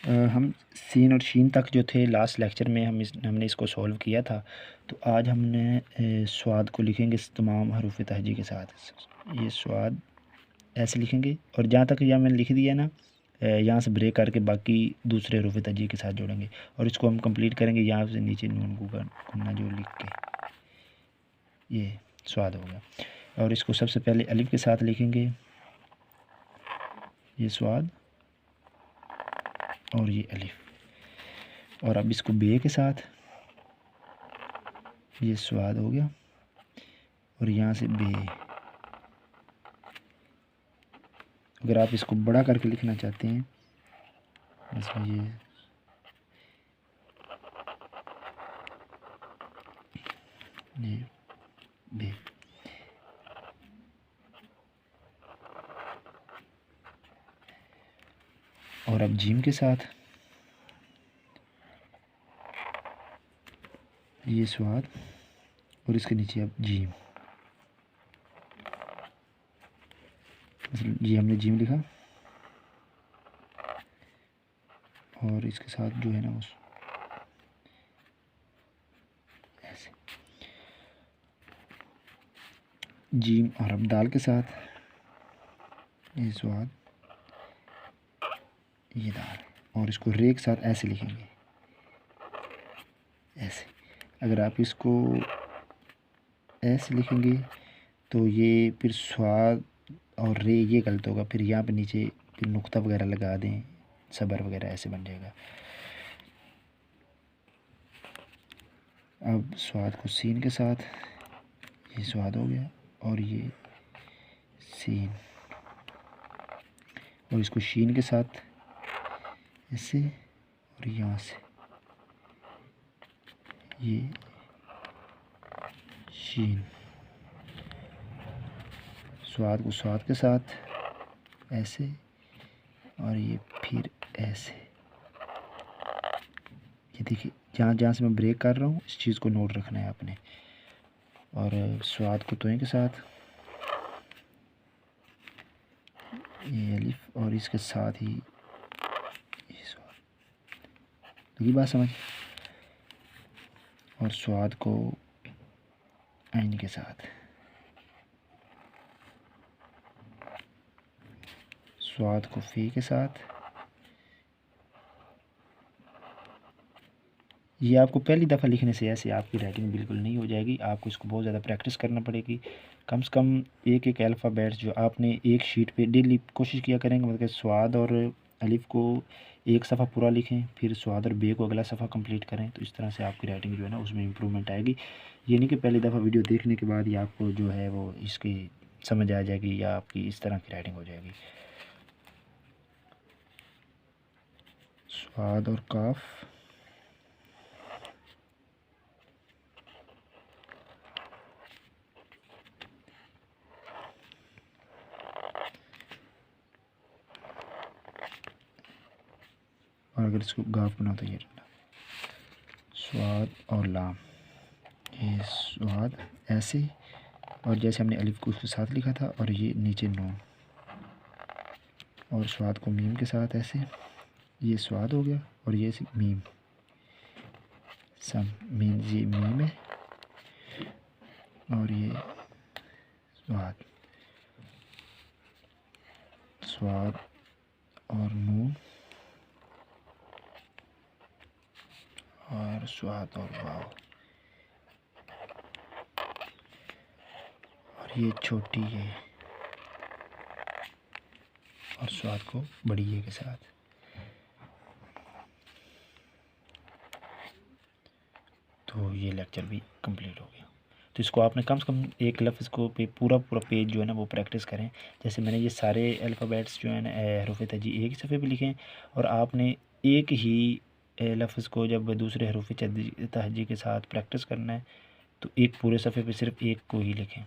हम सीन और शीन तक जो थे लास्ट लेक्चर में हमने इसको सॉल्व किया था। तो आज हमने स्वाद को लिखेंगे तमाम हरूफ तहजी के साथ। ये स्वाद ऐसे लिखेंगे और जहाँ तक यह मैंने लिख दिया ना, यहाँ से ब्रेक करके बाकी दूसरे हरूफ तहजी के साथ जोड़ेंगे और इसको हम कंप्लीट करेंगे यहाँ से नीचे नून गुन्ना जो लिख के। ये स्वाद हो गया। और इसको सबसे पहले अलिफ के साथ लिखेंगे, ये स्वाद और ये अलिफ। और अब इसको बे के साथ, ये स्वाद हो गया और यहाँ से बे। अगर आप इसको बड़ा करके लिखना चाहते हैं, ये बे। और अब जीम के साथ, ये स्वाद और इसके नीचे अब जीम। ये हमने जीम लिखा और इसके साथ जो है ना उस ऐसे जीम। और अब दाल के साथ, ये स्वाद, ये दाल। और इसको रे के साथ ऐसे लिखेंगे, ऐसे। अगर आप इसको ऐसे लिखेंगे तो ये फिर स्वाद और रे ये गलत होगा। फिर यहाँ पे नीचे फिर नुक्ता वगैरह लगा दें, सबर वगैरह, ऐसे बन जाएगा। अब स्वाद को सीन के साथ, ये स्वाद हो गया और ये सीन। और इसको शीन के साथ ऐसे और यहाँ से ये शीन। स्वाद को स्वाद के साथ ऐसे और ये फिर ऐसे। ये देखिए, जहाँ जहाँ से मैं ब्रेक कर रहा हूँ इस चीज़ को नोट रखना है आपने। और स्वाद को तोय के साथ, ये अलिफ और इसके साथ ही ये स्वाद। तो ये बात समझ। और स्वाद को आइन के साथ, स्वाद को फी के साथ। ये आपको पहली दफ़ा लिखने से ऐसे आपकी राइटिंग बिल्कुल नहीं हो जाएगी, आपको इसको बहुत ज़्यादा प्रैक्टिस करना पड़ेगी। कम से कम एक एक अल्फ़ाबेट्स जो आपने एक शीट पे डेली कोशिश किया करेंगे, मतलब स्वाद और अलिफ को एक सफ़ा पूरा लिखें, फिर स्वाद और बे को अगला सफ़ा कंप्लीट करें। तो इस तरह से आपकी राइटिंग जो है ना उसमें इम्प्रूवमेंट आएगी। ये नहीं कि पहली दफ़ा वीडियो देखने के बाद ही आपको जो है वो इसकी समझ आ जाएगी या आपकी इस तरह की राइटिंग हो जाएगी। स्वाद और काफ, और अगर इसको गाफ बनाओ तो ये स्वाद और लाम। ये स्वाद ऐसे, और जैसे हमने अलिफ को उसके साथ लिखा था और ये नीचे नून। और स्वाद को मीम के साथ ऐसे, ये स्वाद हो गया और ये मीम सम। मीम, ये मीम है और ये स्वाद। स्वाद और नून और स्वाद और वाव। और ये छोटी है और स्वाद को बड़ी है के साथ। तो ये लेक्चर भी कंप्लीट हो गया। तो इसको आपने कम से कम एक लफ्ज़ को पूरा पेज जो है ना वो प्रैक्टिस करें। जैसे मैंने ये सारे अल्फ़ाबेट्स जो है ना हरूफ तहजी एक ही सफ़े पे लिखे हैं, और आपने एक ही लफ्ज़ को जब दूसरे हरूफ तहजी के साथ प्रैक्टिस करना है तो एक पूरे सफ़े पे सिर्फ एक को ही लिखें।